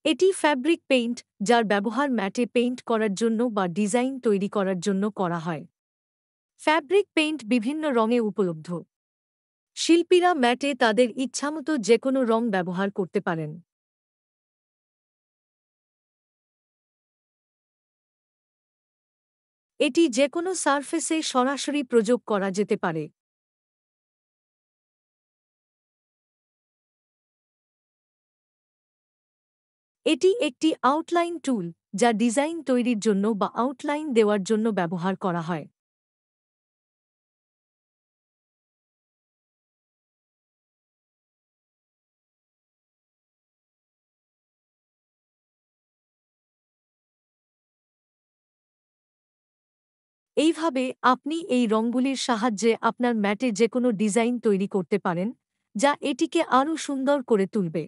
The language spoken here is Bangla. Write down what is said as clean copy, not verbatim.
এটি ফ্যাব্রিক পেইন্ট, যার ব্যবহার ম্যাটে পেইন্ট করার জন্য বা ডিজাইন তৈরি করার জন্য করা হয়। ফ্যাব্রিক পেইন্ট বিভিন্ন রঙে উপলব্ধ। শিল্পীরা ম্যাটে তাদের ইচ্ছামতো যেকোনো রং ব্যবহার করতে পারেন। এটি যেকোনো সারফেসে সরাসরি প্রয়োগ করা যেতে পারে। এটি একটি আউটলাইন টুল, যা ডিজাইন তৈরির জন্য বা আউটলাইন দেওয়ার জন্য ব্যবহার করা হয়। এইভাবে আপনি এই রঙগুলির সাহায্যে আপনার ম্যাটে যেকোনো ডিজাইন তৈরি করতে পারেন, যা এটিকে আরও সুন্দর করে তুলবে।